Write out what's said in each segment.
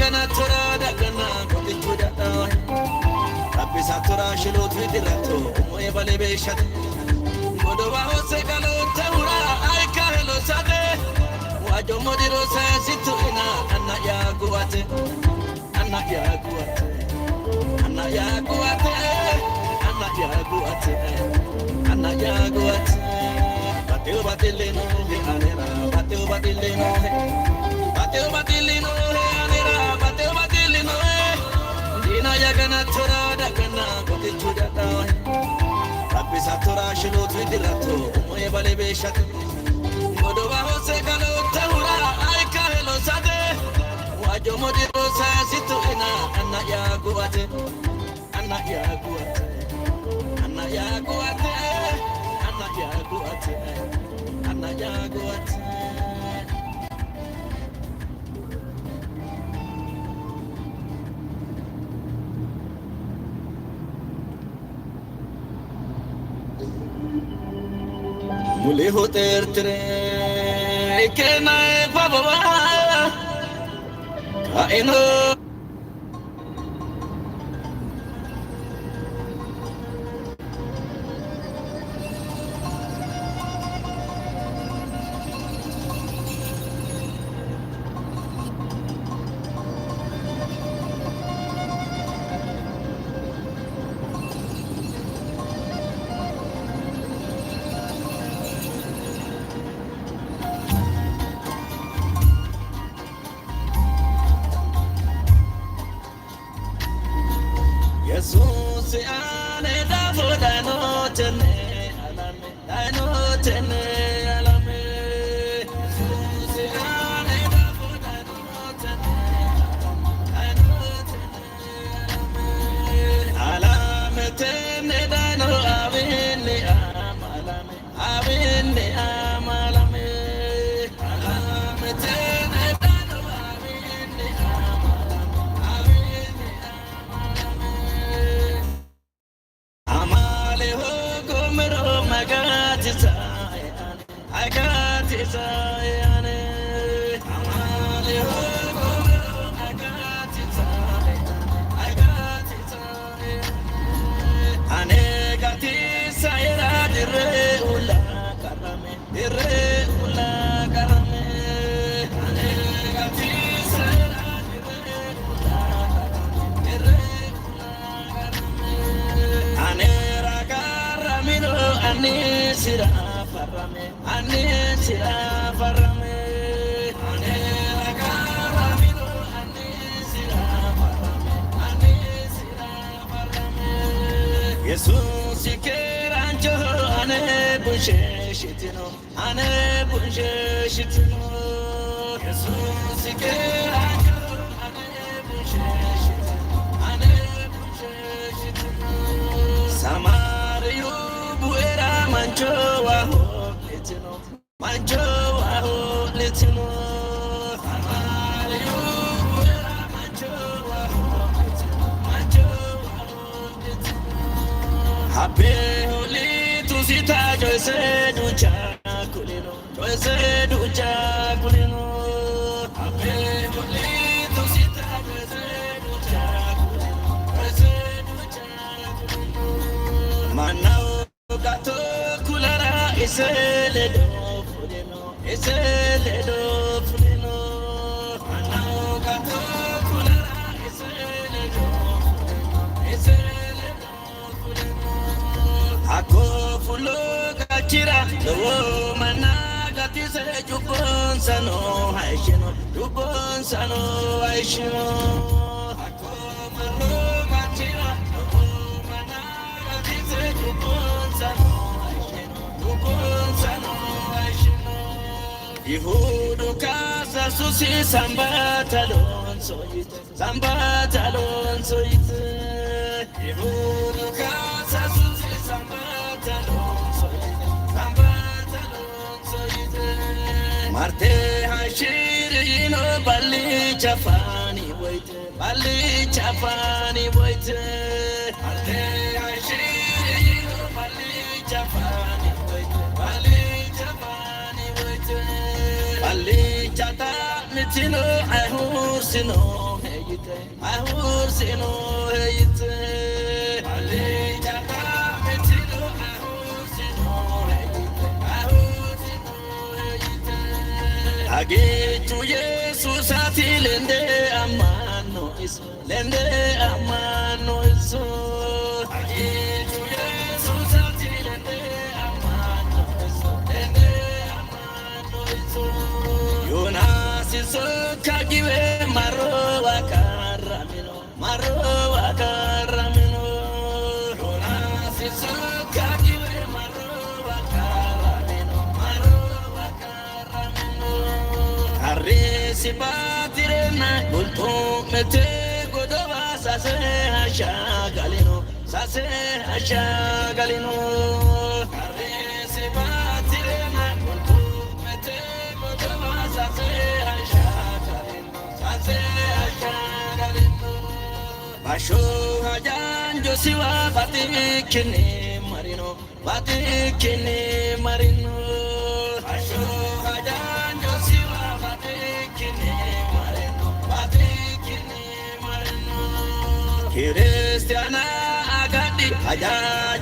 gana tora da gana koti chuda da Rabbi satura shilot vidirato moye bale beshat Godo ba hose galo taura ay kahelo sade Wajo modiro sa situ ina anna ya guwate anna ya guwate anna ya guwate anna ya guwate anna ya guwate Bateu batilino he anera bateu batilino he bateu batilino he anera bateu batilino he Dina ya gana tora da gana koti chuda da Rabbi satura shilot vidirato moye bale beshat Godo ba hose galo taura ay kahelo sade Wajo modiro sa situ ina anna ya guwate anna ya guwate anna ya guwate anna ya guwate anna ya guwate Muli hoter tre ke nae pabwa kaino Jesus ane da foda no tene alame Jesus ane da foda no tene alame tene da no avenne amalame avenne amalame alame tene da no avenne amalame Amale ho gomero magati sayane Amale ho gomero magati sayane Anegati sayra dire ula karame Anegati sayra dire ula Anera karamino anisira farame Anera karamino anisira farame Jesus keranjo ane bushe shitino Jesus keranjo ane bushe shitino Samario buera mancho waho letino Samario buera mancho waho letino Habe holi tu sita joise ducha kulino Habe holi tu sita joise ducha Manao gato kulara iseledo fulino Manao gato kulara iseledo fulino Ako fulo gachira lo mana gatise jubon sano haishino Ako malo gachira Ihudu kasa susi sambatalon soite Ihudu kasa susi sambatalon soite Marte hashirino bali chafani boite Marte hashirino bali chafani boite Bali chata mitino ahusino ite ahur sino ite ale jaka metino ahur sino ite ahur sino ite agitu yesus ati lende amano iso lende amano iso agitu yesus ati lende amano iso lende amano iso Yonas iso kagiwe maro wakaramino Yonas iso kagiwe maro wakaramino Arisi batirena bulto mete godoba sase hashagalino Arisi batirena bulto mete godoba sase hashagalino Basho hajan josiwa batikini marino Basho hajan josiwa batikini marino Kristiana agadi haja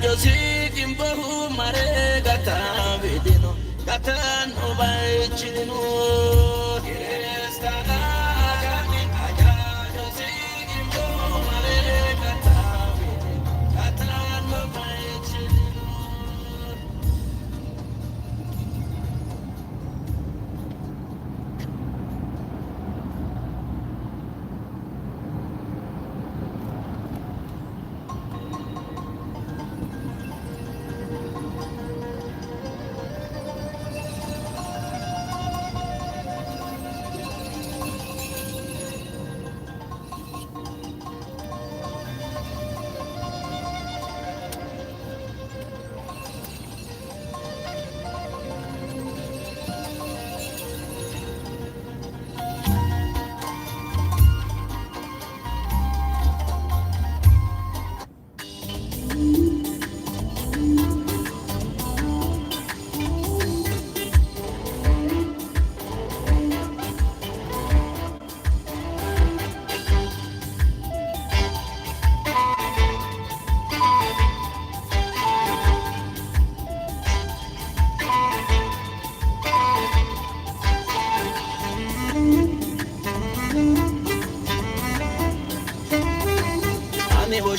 josi kimbohu mare gata vidino gata no baichino Kristiana agadi haja josi kimbohu mare gata vidino gata no baichino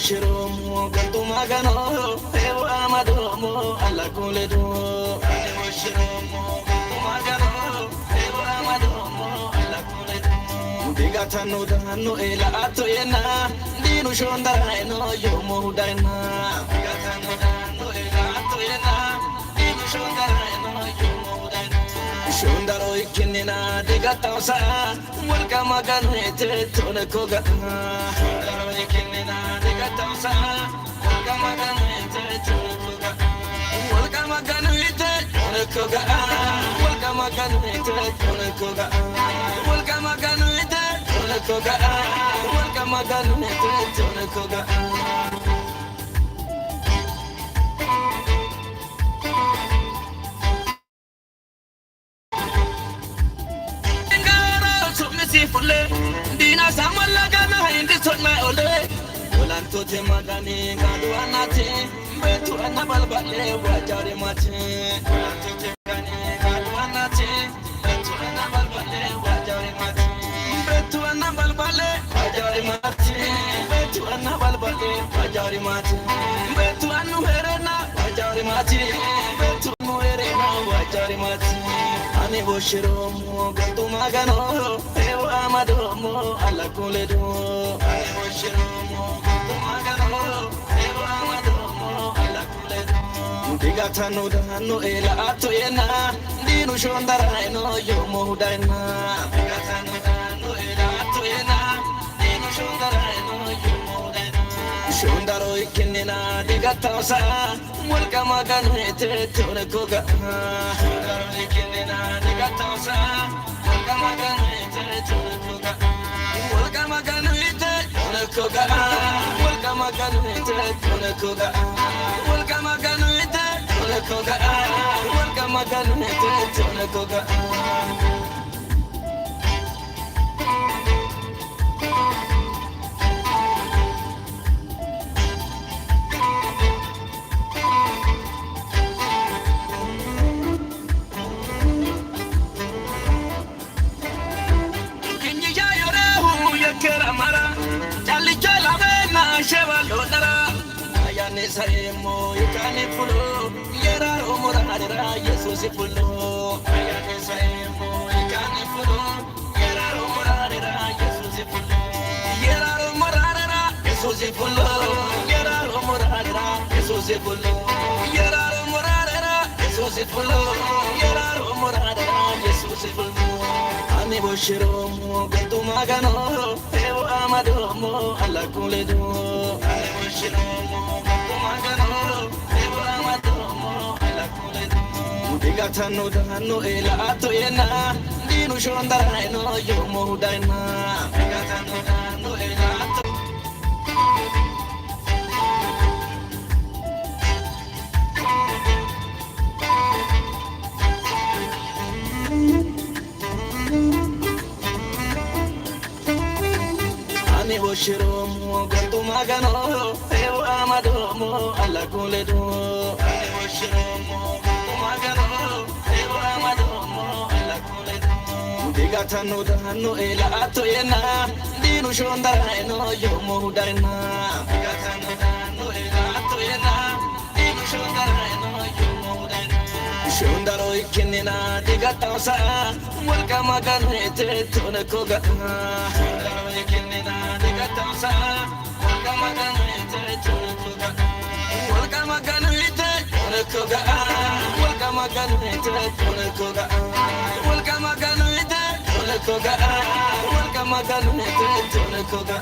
Shiromo gantu magano ewa amadomo alla kuledo Shiromo gantu magano ewa amadomo alla kuledo diga tanu dano ela ato yena dinu shonda eno yomo daina diga tanu dano ela ato yena dinu shonda eno yomo daina shondaro ikinina diga tausa walka magano ete tone koga shondaro ikinina Tausa, welcome again, welcome again, Lantote magani gadu anate betu anabalbale wajari mate Lantote magani gadu anate betu anabalbale wajari mate betu anabalbale wajari mate betu anabalbale wajari mate betu anuherena wajari mate betu anuherena wajari mate Ani boshiromo gantu magano ewa amadomo alla kuledo Ani boshiromo Diga tanu dano ela ato yena dinu shondara eno yomo daina Diga tanu dano ela ato yena dinu shondara eno yomo daina Shondaro ikinina diga tausa walka magano ete tone koga Shondaro ikinina diga tausa walka magano ete tone koga Walka magano ete tone koga Walka magano ete tone koga Walka magano ete tone koga Walka magano ete tone koga lodara ayane saemo ikane fulo yera omorara yesus fulo ayane saemo ikane fulo yera omorara yesus fulo yera omorara yesus fulo yera omorara yesus fulo yera omorara yesus fulo yera omorara yesus fulo ani boshiromo gantu magano ewo amadomo alla kuledo ani boshiromo gantu magano ewo amadomo alla kuledo digatano dano ela ato yena dinu shondara no yomo daina digatano dano ela ato ani boshiromo gantu magano ewo amadomo alla kuledo ani boshiromo gantu magano ewo amadomo alla kuledo digatano dano ela ato yena dinu shondara no yomo daina digatano dano ela ato yena dinu shondara no yomo daina shondaro ikinina digatasa walka magano ete tonakoga shondaro ikinina digatasa walka magano ete tonakoga walka magano ete tonakoga walka magano ete tonakoga walka magano ete tonakoga walka magano ete tonakoga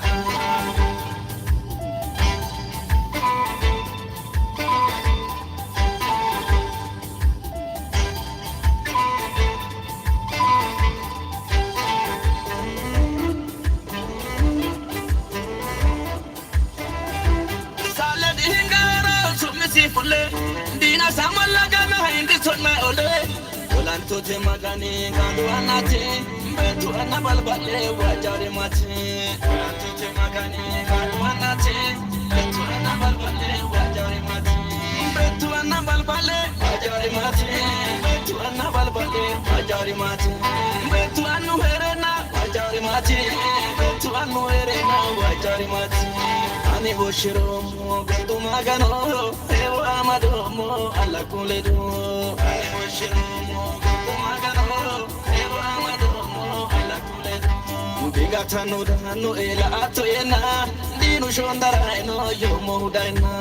fulle dina samalla gana hindi sonna ole olanto te magani gandu anati betu anabal balle wajare mati olanto te magani gandu anati betu anabal balle wajare mati betu anabal balle wajare mati betu anabal balle wajare mati betu anu herena wajare mati betu anu herena wajare mati ani boshiromo gandu magano ewo amadomo alla kuledo ani boshiromo gandu magano ewo amadomo alla kuledo digatano dano ela ato yena dinu shondara no yomo daina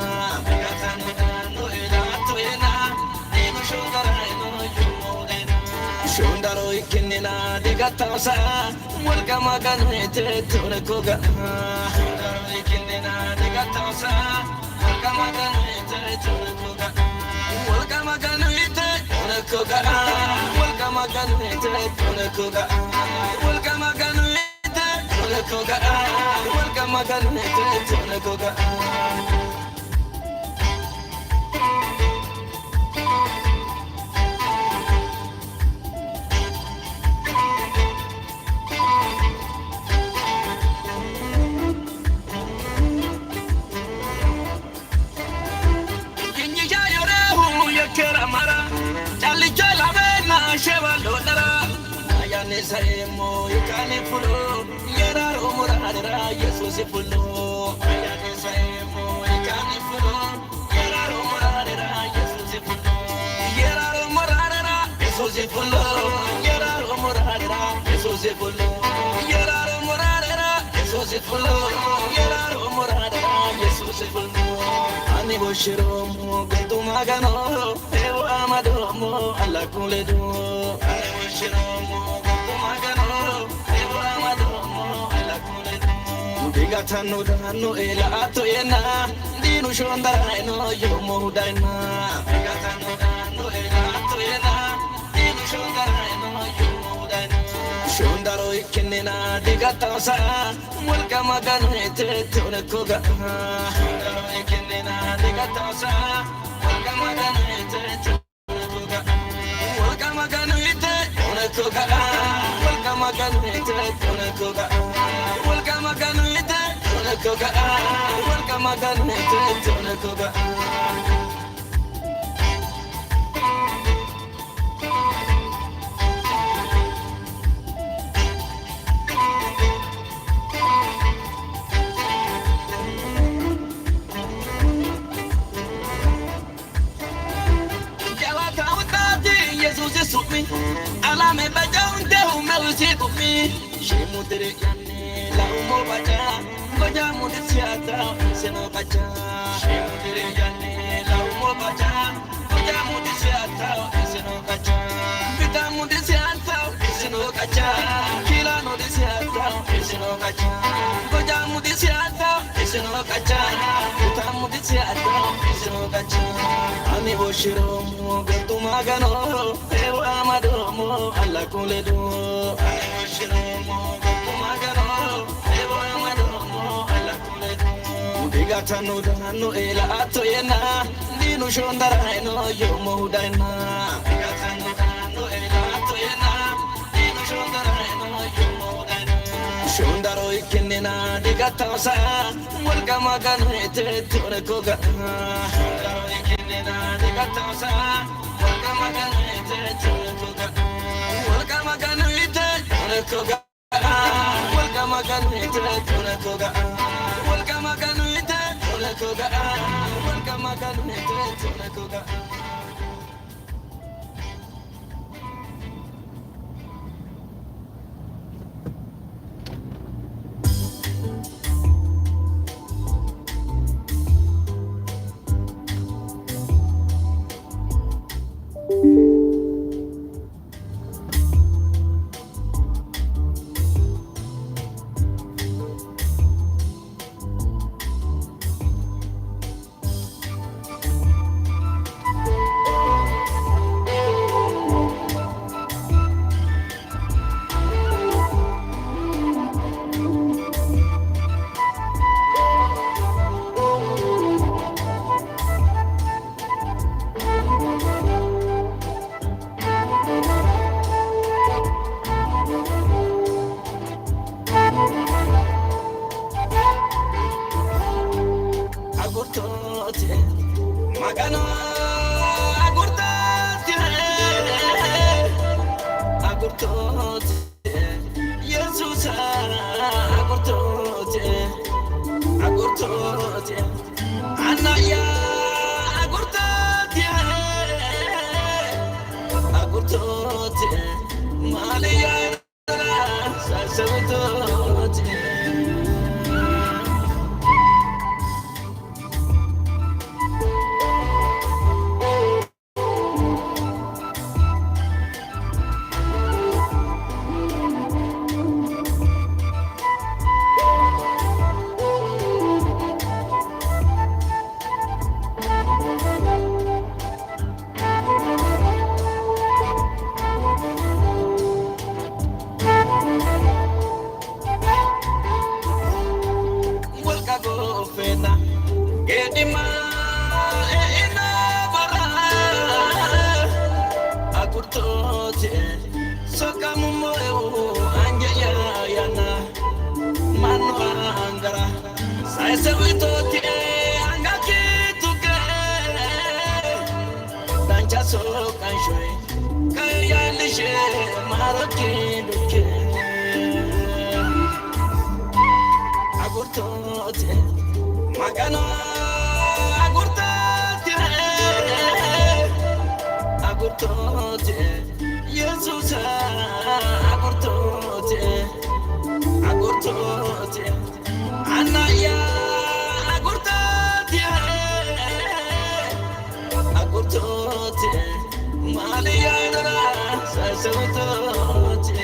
digatano dano ela ato yena dinu shondara no yomo daina shondaro ikinina digatasa walka magano ete tonakoga shondaro ikinina digatasa walka magano ete tonakoga walka magano ete tonakoga walka magano ete tonakoga walka magano ete tonakoga walka magano ete tonakoga ayane saemo ikane fulo yera omorara yesus fulo ayane saemo ikane fulo yera omorara yesus fulo yera omorara yesus fulo yera omorara yesus fulo yera omorara yesus fulo yera omorara yesus fulo ani boshiromo gantu magano ewo amadomo alla kuledo ani boshiromo gantu magano ewo amadomo alla kuledo digatano dano ela ato yena dinu shondara no yomo daina digatano dano ela ato yena dinu shondara no yomo daina shondaro ikinina digatasa walka magano ete tonakoga shondaro ikinina digatasa walka magano ete tonakoga walka magano ete tonakoga walka magano ete tonakoga walka magano ete tonakoga walka magano ete tonakoga tumi shemu tere yanne la umo baja koja mudi siata seno baja shemu tere yanne la umo baja koja mudi siata seno baja bita mudi siata seno baja kila no di siata seno baja koja mudi siata seno baja bita mudi siata seno baja ani boshiro mo gantu magano ewa amadomo alla kuledo ani boshiro mo gantu magano ewa amadomo alla kuledo digatano dano ela atoyena dinu shondara eno yomo hudana digatano dano ela atoyena dinu shondara eno yomo hudana shondaro ikinena digatawsa walga magano ete tore koga shondaro ikinena digatawsa walga magano ete tore koga walga magano ete tore koga walga magano ete tore koga walga magano ete tore koga walga magano ete tore koga magano agurtote Jesus agurtote anaya agurtote malia sasavutote magano agurtote Jesus agurtote anaya agurtote malia sasavutote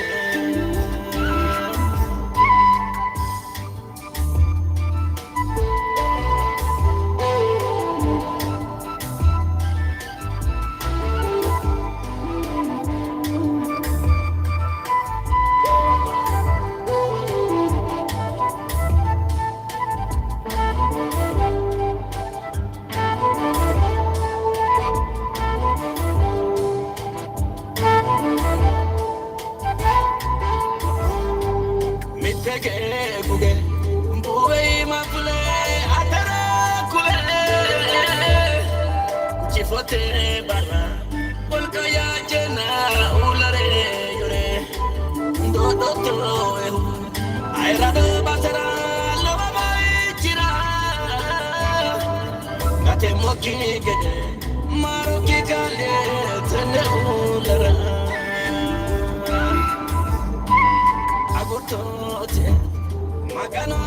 Magano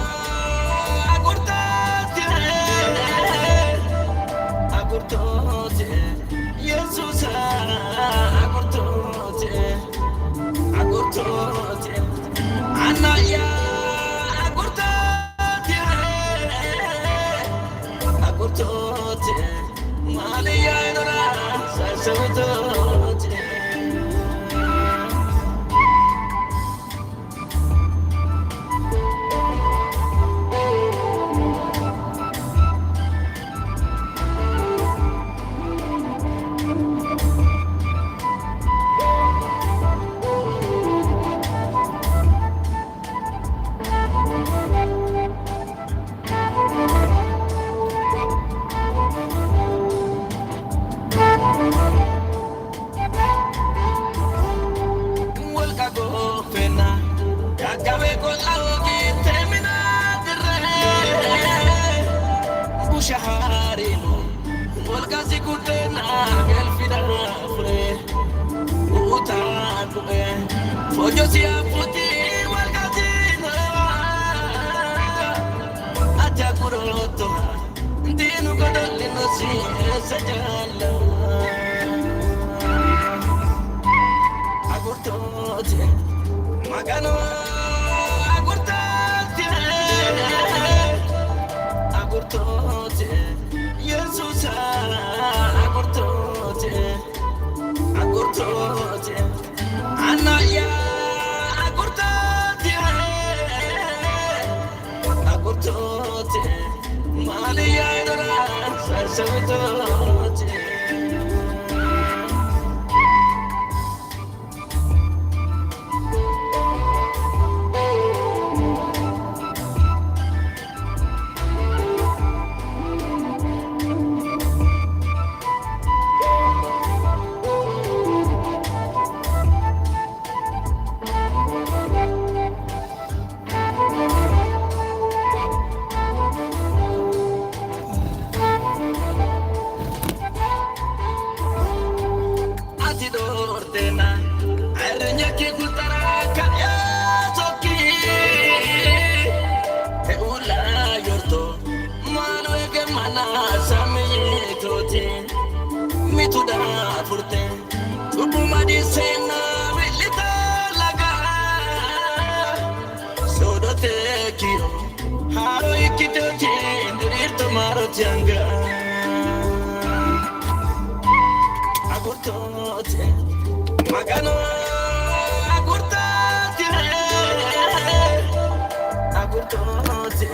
agurtate, agurtote, Jesus agurtote, agurtote, Anaya agurtote, agurtote, Malia inora sasotote. Shaharino, Volcasi Kutena, Gelfida Fre, Utakue, Fojosia Puti, Volcasino, Atakuroto, Dinu Godolino, Sajala, Agurtote, Magano, Agurtote, Agurtote, Jesus agurtote, agurtote, Anaya agurtote, agurtote, Malia inora sasotote. Ordena, arreña que gutaraca ya toki, te ula yorto, mano e que mana sami toti, mi tu da furte, tu buma di sena vilita laga, sodo te kio, haro ikito ti, dirir tomaro tianga. Agurtote, Magano agurtote, agurtote.